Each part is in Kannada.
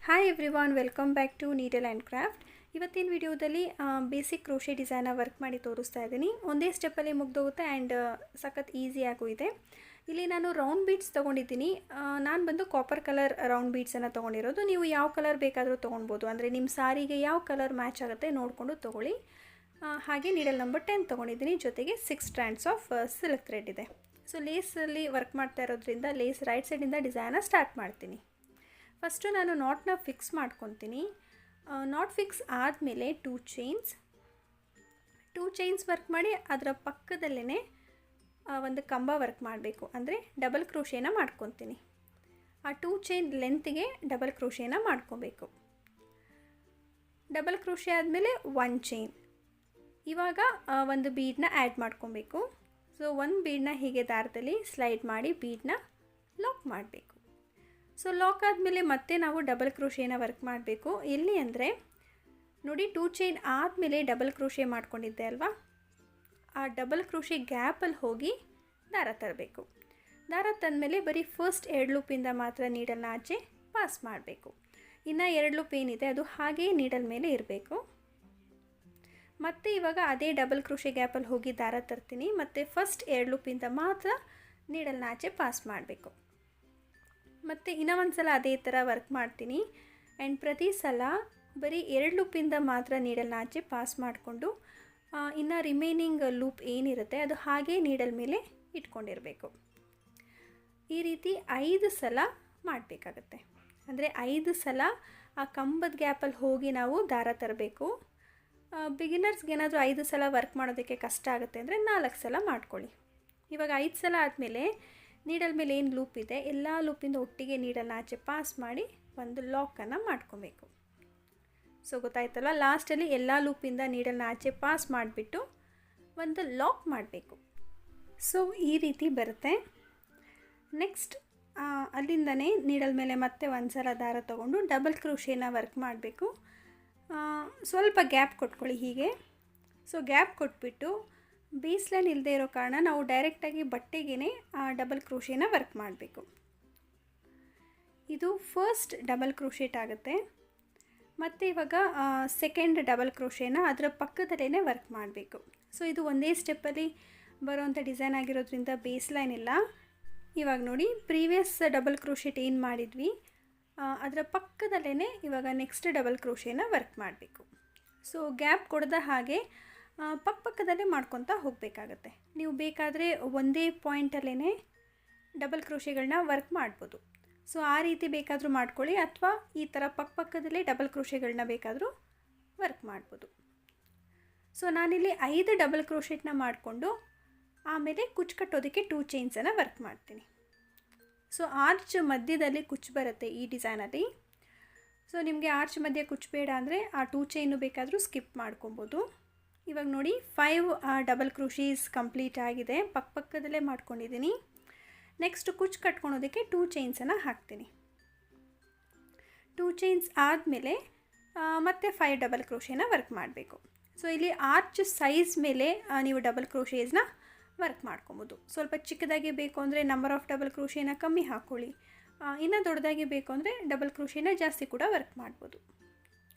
Hi everyone, welcome back to needle and craft. ಇವತ್ತಿನ ವಿಡಿಯೋದಲ್ಲಿ ಬೇಸಿಕ್ ಕ್ರೋಶೆ ಡಿಸೈನ ವರ್ಕ್ ಮಾಡಿ ತೋರಿಸ್ತಾ ಇದ್ದೀನಿ. ಒಂದೇ ಸ್ಟೆಪ್ಪಲ್ಲಿ ಮುಗ್ದೋಗುತ್ತೆ ಆ್ಯಂಡ್ ಸಖತ್ ಈಸಿಯಾಗೂ ಇದೆ. ಇಲ್ಲಿ ನಾನು ರೌಂಡ್ ಬೀಡ್ಸ್ ತೊಗೊಂಡಿದ್ದೀನಿ. ನಾನು ಬಂದು ಕಾಪರ್ ಕಲರ್ ರೌಂಡ್ ಬೀಡ್ಸನ್ನು ತೊಗೊಂಡಿರೋದು. ನೀವು ಯಾವ ಕಲರ್ ಬೇಕಾದರೂ ತೊಗೊಳ್ಬೋದು, ಅಂದರೆ ನಿಮ್ಮ ಸಾರಿಗೆ ಯಾವ ಕಲರ್ ಮ್ಯಾಚ್ ಆಗುತ್ತೆ ನೋಡಿಕೊಂಡು ತೊಗೊಳ್ಳಿ. ಹಾಗೆ ನೀಡಲ್ ನಂಬರ್ 10 ತೊಗೊಂಡಿದ್ದೀನಿ. ಜೊತೆಗೆ 6 ಸ್ಟ್ರ್ಯಾಂಡ್ಸ್ ಆಫ್ ಸಿಲ್ಕ್ ಥ್ರೆಡ್ ಇದೆ. ಸೊ ಲೇಸಲ್ಲಿ ವರ್ಕ್ ಮಾಡ್ತಾ ಇರೋದ್ರಿಂದ ಲೇಸ್ ರೈಟ್ ಸೈಡಿಂದ ಡಿಸೈನ ಸ್ಟಾರ್ಟ್ ಮಾಡ್ತೀನಿ. ಫಸ್ಟು ನಾನು ನಾಟ್ನ ಫಿಕ್ಸ್ ಮಾಡ್ಕೊತೀನಿ. ನಾಟ್ ಫಿಕ್ಸ್ ಆದಮೇಲೆ ಟೂ ಚೈನ್ಸ್ ವರ್ಕ್ ಮಾಡಿ ಅದರ ಪಕ್ಕದಲ್ಲೇ ಒಂದು ಕಂಬ ವರ್ಕ್ ಮಾಡಬೇಕು, ಅಂದರೆ ಡಬಲ್ ಕ್ರೋಶೇನ ಮಾಡ್ಕೊತೀನಿ. ಆ 2 ಚೈನ್ ಲೆಂತ್ಗೆ ಡಬಲ್ ಕ್ರೋಶೇನ ಮಾಡ್ಕೊಬೇಕು. ಡಬಲ್ ಕ್ರೋಶೆ ಆದಮೇಲೆ 1 ಚೈನ್. ಇವಾಗ ಒಂದು ಬೀಡನ್ನ ಆ್ಯಡ್ ಮಾಡ್ಕೊಬೇಕು. ಸೊ ಒಂದು ಬೀಡನ್ನ ಹೀಗೆ ದಾರದಲ್ಲಿ ಸ್ಲೈಡ್ ಮಾಡಿ ಬೀಡನ್ನ ಲಾಕ್ ಮಾಡಬೇಕು. ಸೊ ಲಾಕ್ ಆದಮೇಲೆ ಮತ್ತೆ ನಾವು ಡಬಲ್ ಕ್ರೋಶೇನ ವರ್ಕ್ ಮಾಡಬೇಕು. ಎಲ್ಲಿ ಅಂದರೆ ನೋಡಿ, 2 ಚೈನ್ ಆದಮೇಲೆ ಡಬಲ್ ಕ್ರೋಶೆ ಮಾಡ್ಕೊಂಡಿದ್ದೆ ಅಲ್ವಾ, ಆ ಡಬಲ್ ಕ್ರೋಶೆ ಗ್ಯಾಪಲ್ಲಿ ಹೋಗಿ ದಾರ ತರಬೇಕು. ದಾರ ತಂದಮೇಲೆ ಬರೀ ಫಸ್ಟ್ 2 ಲೂಪಿಂದ ಮಾತ್ರ ನೀಡಲ್ನ ಆಚೆ ಪಾಸ್ ಮಾಡಬೇಕು. ಇನ್ನು 2 ಲೂಪ್ ಏನಿದೆ ಅದು ಹಾಗೇ ನೀಡಲ್ ಮೇಲೆ ಇರಬೇಕು. ಮತ್ತು ಇವಾಗ ಅದೇ ಡಬಲ್ ಕ್ರೋಶೆ ಗ್ಯಾಪಲ್ಲಿ ಹೋಗಿ ದಾರ ತರ್ತೀನಿ. ಮತ್ತು ಫಸ್ಟ್ 2 ಲೂಪಿಂದ ಮಾತ್ರ ನೀಡಲ್ನ ಆಚೆ ಪಾಸ್ ಮಾಡಬೇಕು. ಮತ್ತು ಇನ್ನೂ ಒಂದು ಸಲ ಅದೇ ಥರ ವರ್ಕ್ ಮಾಡ್ತೀನಿ. ಆ್ಯಂಡ್ ಪ್ರತಿ ಸಲ ಬರೀ 2 ಲೂಪಿಂದ ಮಾತ್ರ ನೀಡಲ್ನ ಆಚೆ ಪಾಸ್ ಮಾಡಿಕೊಂಡು ಇನ್ನು ರಿಮೈನಿಂಗ್ ಲೂಪ್ ಏನಿರುತ್ತೆ ಅದು ಹಾಗೇ ನೀಡಲ್ ಮೇಲೆ ಇಟ್ಕೊಂಡಿರಬೇಕು. ಈ ರೀತಿ 5 ಸಲ ಮಾಡಬೇಕಾಗತ್ತೆ. ಅಂದರೆ 5 ಸಲ ಆ ಕಂಬದ ಗ್ಯಾಪಲ್ಲಿ ಹೋಗಿ ನಾವು ದಾರ ತರಬೇಕು. ಬಿಗಿನರ್ಸ್ಗೆ ಏನಾದರೂ 5 ಸಲ ವರ್ಕ್ ಮಾಡೋದಕ್ಕೆ ಕಷ್ಟ ಆಗುತ್ತೆ ಅಂದರೆ 4 ಸಲ ಮಾಡ್ಕೊಳ್ಳಿ. ಇವಾಗ 5 ಸಲ ಆದಮೇಲೆ ನೀಡಲ್ ಮೇಲೆ ಏನು ಲೂಪ್ ಇದೆ ಎಲ್ಲ ಲೂಪಿಂದ ಒಟ್ಟಿಗೆ ನೀಡಲ್ನ ಆಚೆ ಪಾಸ್ ಮಾಡಿ ಒಂದು ಲಾಕನ್ನು ಮಾಡ್ಕೊಬೇಕು. ಸೊ ಗೊತ್ತಾಯ್ತಲ್ಲ, ಲಾಸ್ಟಲ್ಲಿ ಎಲ್ಲ ಲೂಪಿಂದ ನೀಡಲ್ನ ಆಚೆ ಪಾಸ್ ಮಾಡಿಬಿಟ್ಟು ಒಂದು ಲಾಕ್ ಮಾಡಬೇಕು. ಸೊ ಈ ರೀತಿ ಬರುತ್ತೆ. ನೆಕ್ಸ್ಟ್ ಅಲ್ಲಿಂದನೇ ನೀಡಲ್ ಮೇಲೆ ಮತ್ತೆ ಒಂದು ಸಲ ದಾರ ತೊಗೊಂಡು ಡಬಲ್ ಕ್ರೋಶೇನ ವರ್ಕ್ ಮಾಡಬೇಕು. ಸ್ವಲ್ಪ ಗ್ಯಾಪ್ ಕೊಟ್ಕೊಳ್ಳಿ ಹೀಗೆ. ಸೊ ಗ್ಯಾಪ್ ಕೊಟ್ಬಿಟ್ಟು ಬೇಸ್ ಲೈನ್ ಇಲ್ಲದೆ ಇರೋ ಕಾರಣ ನಾವು ಡೈರೆಕ್ಟಾಗಿ ಬಟ್ಟೆಗೇ ಡಬಲ್ ಕ್ರೋಶೇನ ವರ್ಕ್ ಮಾಡಬೇಕು. ಇದು ಫಸ್ಟ್ ಡಬಲ್ ಕ್ರೋಶೇಟ್ ಆಗುತ್ತೆ. ಮತ್ತು ಇವಾಗ ಸೆಕೆಂಡ್ ಡಬಲ್ ಕ್ರೋಶೇನ ಅದರ ಪಕ್ಕದಲ್ಲೇ ವರ್ಕ್ ಮಾಡಬೇಕು. ಸೊ ಇದು ಒಂದೇ ಸ್ಟೆಪ್ಪಲ್ಲಿ ಬರೋವಂಥ ಡಿಸೈನ್ ಆಗಿರೋದ್ರಿಂದ ಬೇಸ್ ಲೈನ್ ಇಲ್ಲ. ಇವಾಗ ನೋಡಿ, ಪ್ರೀವಿಯಸ್ ಡಬಲ್ ಕ್ರೋಶೇಟ್ ಏನು ಮಾಡಿದ್ವಿ ಅದರ ಪಕ್ಕದಲ್ಲೇ ಇವಾಗ ನೆಕ್ಸ್ಟ್ ಡಬಲ್ ಕ್ರೋಶೇನ ವರ್ಕ್ ಮಾಡಬೇಕು. ಸೊ ಗ್ಯಾಪ್ ಕೊಡದ ಹಾಗೆ ಪಕ್ಕದಲ್ಲೇ ಮಾಡ್ಕೊತಾ ಹೋಗಬೇಕಾಗತ್ತೆ. ನೀವು ಬೇಕಾದರೆ ಒಂದೇ ಪಾಯಿಂಟಲ್ಲೇ ಡಬಲ್ ಕ್ರೋಶೆಗಳನ್ನ ವರ್ಕ್ ಮಾಡ್ಬೋದು. ಸೊ ಆ ರೀತಿ ಬೇಕಾದರೂ ಮಾಡ್ಕೊಳ್ಳಿ, ಅಥವಾ ಈ ಥರ ಪಕ್ಕದಲ್ಲೇ ಡಬಲ್ ಕ್ರೋಶೆಗಳನ್ನ ಬೇಕಾದರೂ ವರ್ಕ್ ಮಾಡ್ಬೋದು. ಸೊ ನಾನಿಲ್ಲಿ 5 ಡಬಲ್ ಕ್ರೋಶೆಟ್ನ ಮಾಡಿಕೊಂಡು ಆಮೇಲೆ ಕುಚ್ಚು ಕಟ್ಟೋದಕ್ಕೆ 2 ಚೈನ್ಸನ್ನು ವರ್ಕ್ ಮಾಡ್ತೀನಿ. ಸೊ ಆರ್ಚ್ ಮಧ್ಯದಲ್ಲಿ ಕುಚ್ಚು ಬರುತ್ತೆ ಈ ಡಿಸೈನಲ್ಲಿ. ಸೊ ನಿಮಗೆ ಆರ್ಚ್ ಮಧ್ಯೆ ಕುಚ್ಚು ಬೇಡ ಅಂದರೆ ಆ 2 ಚೈನು ಬೇಕಾದರೂ ಸ್ಕಿಪ್ ಮಾಡ್ಕೊಬೋದು. ಇವಾಗ ನೋಡಿ, 5 ಡಬಲ್ ಕ್ರೋಶೀಸ್ ಕಂಪ್ಲೀಟ್ ಆಗಿದೆ. ಪಕ್ಕದಲ್ಲೇ ಮಾಡ್ಕೊಂಡಿದ್ದೀನಿ. ನೆಕ್ಸ್ಟ್ ಕುಚ್ಚು ಕಟ್ಕೊಳೋದಕ್ಕೆ 2 ಚೈನ್ಸನ್ನು ಹಾಕ್ತೀನಿ. 2 ಚೈನ್ಸ್ ಆದಮೇಲೆ ಮತ್ತೆ 5 ಡಬಲ್ ಕ್ರೋಶೇನ ವರ್ಕ್ ಮಾಡಬೇಕು. ಸೊ ಇಲ್ಲಿ ಆರ್ಚ್ ಸೈಜ್ ಮೇಲೆ ನೀವು ಡಬಲ್ ಕ್ರೋಶೇಸ್ನ ವರ್ಕ್ ಮಾಡ್ಕೊಬೋದು. ಸ್ವಲ್ಪ ಚಿಕ್ಕದಾಗಿ ಬೇಕು ಅಂದರೆ ನಂಬರ್ ಆಫ್ ಡಬಲ್ ಕ್ರೋಶೇನ ಕಮ್ಮಿ ಹಾಕ್ಕೊಳ್ಳಿ. ಇನ್ನೂ ದೊಡ್ಡದಾಗಿ ಬೇಕು ಅಂದರೆ ಡಬಲ್ ಕ್ರೋಶೇನ ಜಾಸ್ತಿ ಕೂಡ ವರ್ಕ್ ಮಾಡ್ಬೋದು.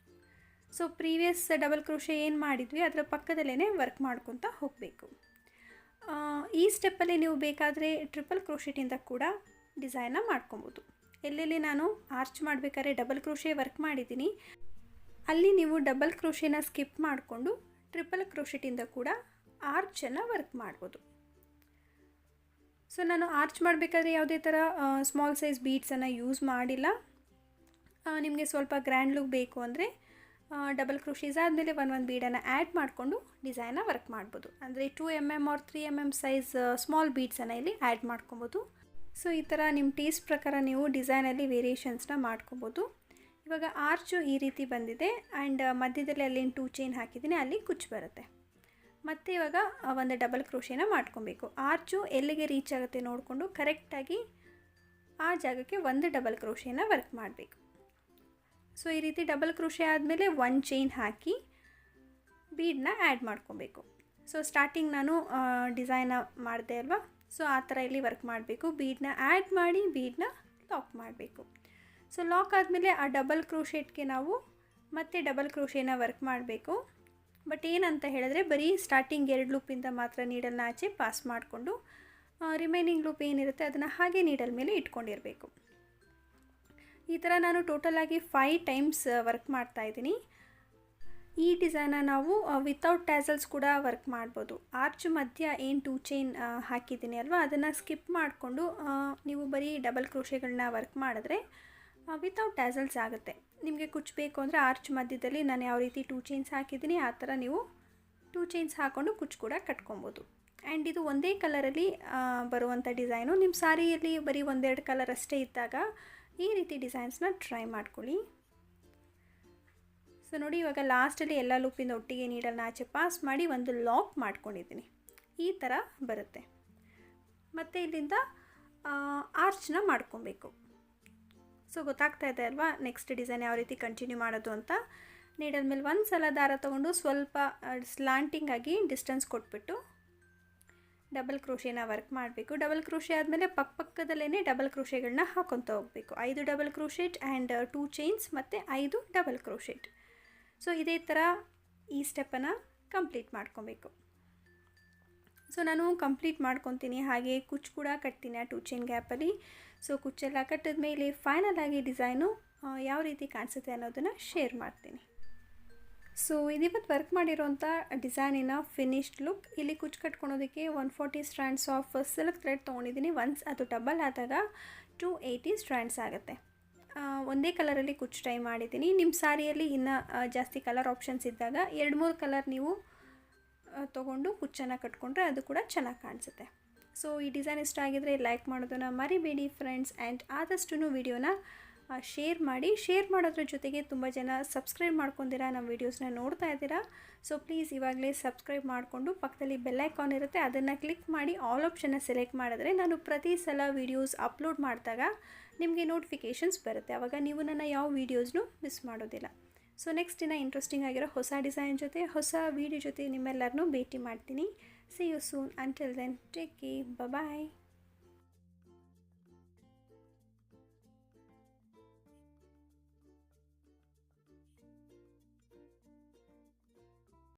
ಸೊ ಪ್ರೀವಿಯಸ್ ಡಬಲ್ ಕ್ರೋಶೆ ಏನು ಮಾಡಿದ್ವಿ ಅದರ ಪಕ್ಕದಲ್ಲೇ ವರ್ಕ್ ಮಾಡ್ಕೊತಾ ಹೋಗಬೇಕು. ಈ ಸ್ಟೆಪ್ಪಲ್ಲಿ ನೀವು ಬೇಕಾದರೆ ಟ್ರಿಪಲ್ ಕ್ರೋಶೆಟಿಂದ ಕೂಡ ಡಿಸೈನ್ನ ಮಾಡ್ಕೊಬೋದು. ಎಲ್ಲೆಲ್ಲಿ ನಾನು ಆರ್ಚ್ ಮಾಡಬೇಕಾದ್ರೆ ಡಬಲ್ ಕ್ರೋಶೆ ವರ್ಕ್ ಮಾಡಿದ್ದೀನಿ ಅಲ್ಲಿ ನೀವು ಡಬಲ್ ಕ್ರೋಶೆನ ಸ್ಕಿಪ್ ಮಾಡಿಕೊಂಡು ಟ್ರಿಪಲ್ ಕ್ರೋಶೆಟಿಂದ ಕೂಡ ಆರ್ಚನ್ನು ವರ್ಕ್ ಮಾಡ್ಬೋದು. ಸೊ ನಾನು ಆರ್ಚ್ ಮಾಡಬೇಕಾದ್ರೆ ಯಾವುದೇ ಥರ ಸ್ಮಾಲ್ ಸೈಜ್ ಬೀಡ್ಸನ್ನು ಯೂಸ್ ಮಾಡಿಲ್ಲ. ನಿಮಗೆ ಸ್ವಲ್ಪ ಗ್ರ್ಯಾಂಡ್ ಲುಕ್ ಬೇಕು ಅಂದರೆ ಡಬಲ್ ಕ್ರೋಶೀಸ್ ಆದಮೇಲೆ ಒಂದು ಬೀಡನ್ನು ಆ್ಯಡ್ ಮಾಡಿಕೊಂಡು ಡಿಸೈನ ವರ್ಕ್ ಮಾಡ್ಬೋದು. ಅಂದರೆ 2 mm or 3 mm size small ಬೀಡ್ಸನ್ನು ಇಲ್ಲಿ ಆ್ಯಡ್ ಮಾಡ್ಕೊಬೋದು. ಸೊ ಈ ಥರ ನಿಮ್ಮ ಟೇಸ್ಟ್ ಪ್ರಕಾರ ನೀವು ಡಿಸೈನಲ್ಲಿ ವೇರಿಯೇಷನ್ಸ್ನ ಮಾಡ್ಕೊಬೋದು. ಇವಾಗ ಆರ್ಚು ಈ ರೀತಿ ಬಂದಿದೆ ಆ್ಯಂಡ್ ಮಧ್ಯದಲ್ಲಿ ಅಲ್ಲಿನ 2 ಚೈನ್ ಹಾಕಿದ್ದೀನಿ, ಅಲ್ಲಿ ಕುಚ್ಚು ಬರುತ್ತೆ. ಮತ್ತು ಇವಾಗ ಒಂದು ಡಬಲ್ ಕ್ರೋಶೇನ ಮಾಡ್ಕೊಬೇಕು. ಆರ್ಚು ಎಲ್ಲಿಗೆ ರೀಚ್ ಆಗುತ್ತೆ ನೋಡಿಕೊಂಡು ಕರೆಕ್ಟಾಗಿ ಆ ಜಾಗಕ್ಕೆ ಒಂದು ಡಬಲ್ ಕ್ರೋಶೇನ ವರ್ಕ್ ಮಾಡಬೇಕು. ಸೊ ಈ ರೀತಿ ಡಬಲ್ ಕ್ರೋಶೆ ಆದಮೇಲೆ 1 ಚೈನ್ ಹಾಕಿ ಬೀಡನ್ನ ಆ್ಯಡ್ ಮಾಡ್ಕೊಬೇಕು. ಸೊ ಸ್ಟಾರ್ಟಿಂಗ್ ನಾನು ಡಿಸೈನ ಮಾಡಿದೆ ಅಲ್ವಾ, ಸೊ ಆ ಥರ ಇಲ್ಲಿ ವರ್ಕ್ ಮಾಡಬೇಕು. ಬೀಡನ್ನ ಆ್ಯಡ್ ಮಾಡಿ ಬೀಡನ್ನ ಲಾಕ್ ಮಾಡಬೇಕು. ಸೊ ಲಾಕ್ ಆದಮೇಲೆ ಆ ಡಬಲ್ ಕ್ರೋಶೆಟ್ಗೆ ನಾವು ಮತ್ತೆ ಡಬಲ್ ಕ್ರೋಶೇನ ವರ್ಕ್ ಮಾಡಬೇಕು. ಬಟ್ ಏನಂತ ಹೇಳಿದ್ರೆ ಬರೀ ಸ್ಟಾರ್ಟಿಂಗ್ 2 ಲೂಪಿಂದ ಮಾತ್ರ ನೀಡಲ್ನ ಆಚೆ ಪಾಸ್ ಮಾಡಿಕೊಂಡು ರಿಮೈನಿಂಗ್ ಲೂಪ್ ಏನಿರುತ್ತೆ ಅದನ್ನು ಹಾಗೆ ನೀಡಲ್ ಮೇಲೆ ಇಟ್ಕೊಂಡಿರಬೇಕು. ಈ ಥರ ನಾನು ಟೋಟಲಾಗಿ 5 ಟೈಮ್ಸ್ ವರ್ಕ್ ಮಾಡ್ತಾಯಿದ್ದೀನಿ. ಈ ಡಿಸೈನ ನಾವು ವಿತೌಟ್ ಟ್ಯಾಸಲ್ಸ್ ಕೂಡ ವರ್ಕ್ ಮಾಡ್ಬೋದು. ಆರ್ಚ್ ಮಧ್ಯ ಏನು 2 ಚೈನ್ ಹಾಕಿದ್ದೀನಿ ಅಲ್ವಾ, ಅದನ್ನು ಸ್ಕಿಪ್ ಮಾಡಿಕೊಂಡು ನೀವು ಬರೀ ಡಬಲ್ ಕ್ರೋಶೆಗಳನ್ನ ವರ್ಕ್ ಮಾಡಿದ್ರೆ ವಿತೌಟ್ ಟ್ಯಾಸಲ್ಸ್ ಆಗುತ್ತೆ. ನಿಮಗೆ ಕುಚ್ಚು ಬೇಕು ಅಂದರೆ ಆರ್ಚ್ ಮಧ್ಯದಲ್ಲಿ ನಾನು ಯಾವ ರೀತಿ 2 ಚೈನ್ಸ್ ಹಾಕಿದ್ದೀನಿ ಆ ಥರ ನೀವು 2 ಚೈನ್ಸ್ ಹಾಕ್ಕೊಂಡು ಕುಚ್ಚು ಕೂಡ ಕಟ್ಕೊಬೋದು. ಆ್ಯಂಡ್ ಇದು ಒಂದೇ ಕಲರಲ್ಲಿ ಬರುವಂಥ ಡಿಸೈನು. ನಿಮ್ಮ ಸಾರಿಯಲ್ಲಿ ಬರೀ 1-2 ಕಲರ್ ಅಷ್ಟೇ ಇದ್ದಾಗ ಈ ರೀತಿ ಡಿಸೈನ್ಸ್ನ ಟ್ರೈ ಮಾಡ್ಕೊಳ್ಳಿ. ಸೊ ನೋಡಿ, ಇವಾಗ ಲಾಸ್ಟಲ್ಲಿ ಎಲ್ಲ ಲೂಪಿಂದ ಒಟ್ಟಿಗೆ ನೀಡಲ್ನ ಆಚೆ ಪಾಸ್ ಮಾಡಿ ಒಂದು ಲಾಕ್ ಮಾಡ್ಕೊಂಡಿದ್ದೀನಿ. ಈ ಥರ ಬರುತ್ತೆ. ಮತ್ತು ಇಲ್ಲಿಂದ ಆರ್ಚ್ನ ಮಾಡ್ಕೊಬೇಕು. ಸೊ ಗೊತ್ತಾಗ್ತಾ ಇದೆ ಅಲ್ವಾ ನೆಕ್ಸ್ಟ್ ಡಿಸೈನ್ ಯಾವ ರೀತಿ ಕಂಟಿನ್ಯೂ ಮಾಡೋದು ಅಂತ. ನೀಡಲ್ ಮೇಲೆ ಒಂದು ಸಲ ದಾರ ತೊಗೊಂಡು ಸ್ವಲ್ಪ ಸ್ಲಾಂಟಿಂಗ್ ಆಗಿ ಡಿಸ್ಟೆನ್ಸ್ ಕೊಟ್ಬಿಟ್ಟು ಡಬಲ್ ಕ್ರೋಶೇನ ವರ್ಕ್ ಮಾಡಬೇಕು. ಡಬಲ್ ಕ್ರೋಶೆ ಆದಮೇಲೆ ಪಕ್ಕದಲ್ಲೇ ಡಬಲ್ ಕ್ರೋಶೆಗಳನ್ನ ಹಾಕೊತ ಹೋಗಬೇಕು. 5 ಡಬಲ್ ಕ್ರೋಶೆಟ್ ಆ್ಯಂಡ್ 2 ಚೈನ್ಸ್ ಮತ್ತು 5 ಡಬಲ್ ಕ್ರೋಶೆಟ್. ಸೊ ಇದೇ ಥರ ಈ ಸ್ಟೆಪ್ಪನ್ನು ಕಂಪ್ಲೀಟ್ ಮಾಡ್ಕೊಬೇಕು. ಸೊ ನಾನು ಕಂಪ್ಲೀಟ್ ಮಾಡ್ಕೊತೀನಿ. ಹಾಗೆ ಕುಚ್ಚು ಕೂಡ ಕಟ್ತೀನಿ ಆ 2 ಚೈನ್ ಗ್ಯಾಪಲ್ಲಿ. ಸೊ ಕುಚ್ಚೆಲ್ಲ ಕಟ್ಟಿದ ಮೇಲೆ ಫೈನಲ್ ಆಗಿ ಡಿಸೈನು ಯಾವ ರೀತಿ ಕಾಣಿಸುತ್ತೆ ಅನ್ನೋದನ್ನು ಶೇರ್ ಮಾಡ್ತೀನಿ. ಸೊ ಇದಿವತ್ತು ವರ್ಕ್ ಮಾಡಿರೋಂಥ ಡಿಸೈನಿನ ಫಿನಿಶ್ಡ್ ಲುಕ್. ಇಲ್ಲಿ ಕುಚ್ಚು ಕಟ್ಕೊಳೋದಕ್ಕೆ 140 ಸ್ಟ್ರ್ಯಾಂಡ್ಸ್ ಆಫ್ ಸಿಲ್ಕ್ ಥ್ರೆಡ್ ತೊಗೊಂಡಿದ್ದೀನಿ. ಒನ್ಸ್ ಅದು ಡಬಲ್ ಆದಾಗ 280 ಸ್ಟ್ರ್ಯಾಂಡ್ಸ್ ಆಗುತ್ತೆ. ಒಂದೇ ಕಲರಲ್ಲಿ ಕುಚ್ಚು ಟ್ರೈ ಮಾಡಿದ್ದೀನಿ. ನಿಮ್ಮ ಸಾರಿಯಲ್ಲಿ ಇನ್ನೂ ಜಾಸ್ತಿ ಕಲರ್ ಆಪ್ಷನ್ಸ್ ಇದ್ದಾಗ 2-3 ಕಲರ್ ನೀವು ತೊಗೊಂಡು ಕುಚ್ಚನ್ನು ಕಟ್ಕೊಂಡ್ರೆ ಅದು ಕೂಡ ಚೆನ್ನಾಗಿ ಕಾಣಿಸುತ್ತೆ. ಸೊ ಈ ಡಿಸೈನ್ ಇಷ್ಟ ಆಗಿದರೆ ಲೈಕ್ ಮಾಡೋದನ್ನು ಮರಿಬೇಡಿ ಫ್ರೆಂಡ್ಸ್. ಆ್ಯಂಡ್ ಆದಷ್ಟು ವಿಡಿಯೋನ ಶೇರ್ ಮಾಡಿ. ಶೇರ್ ಮಾಡೋದ್ರ ಜೊತೆಗೆ ತುಂಬ ಜನ ಸಬ್ಸ್ಕ್ರೈಬ್ ಮಾಡ್ಕೊಂಡಿರಾ ನಮ್ಮ ವೀಡಿಯೋಸ್ನ ನೋಡ್ತಾ ಇದ್ದೀರಾ. ಸೊ ಪ್ಲೀಸ್ ಇವಾಗಲೇ ಸಬ್ಸ್ಕ್ರೈಬ್ ಮಾಡಿಕೊಂಡು ಪಕ್ಕದಲ್ಲಿ ಬೆಲ್ ಐಕಾನ್ ಇರುತ್ತೆ, ಅದನ್ನು ಕ್ಲಿಕ್ ಮಾಡಿ ಆಲ್ ಆಪ್ಷನ್ನ ಸೆಲೆಕ್ಟ್ ಮಾಡಿದ್ರೆ ನಾನು ಪ್ರತಿ ಸಲ ವೀಡಿಯೋಸ್ ಅಪ್ಲೋಡ್ ಮಾಡಿದಾಗ ನಿಮಗೆ ನೋಟಿಫಿಕೇಷನ್ಸ್ ಬರುತ್ತೆ. ಆವಾಗ ನೀವು ನನ್ನ ಯಾವ ವೀಡಿಯೋಸ್ನೂ ಮಿಸ್ ಮಾಡೋದಿಲ್ಲ. ಸೊ ನೆಕ್ಸ್ಟ್ ದಿನ ಇಂಟ್ರೆಸ್ಟಿಂಗ್ ಆಗಿರೋ ಹೊಸ ಡಿಸೈನ್ ಜೊತೆ ಹೊಸ ವೀಡಿಯೋ ಜೊತೆ ನಿಮ್ಮೆಲ್ಲರನ್ನೂ ಭೇಟಿ ಮಾಡ್ತೀನಿ. See you soon. Until then, take care. Bye-bye.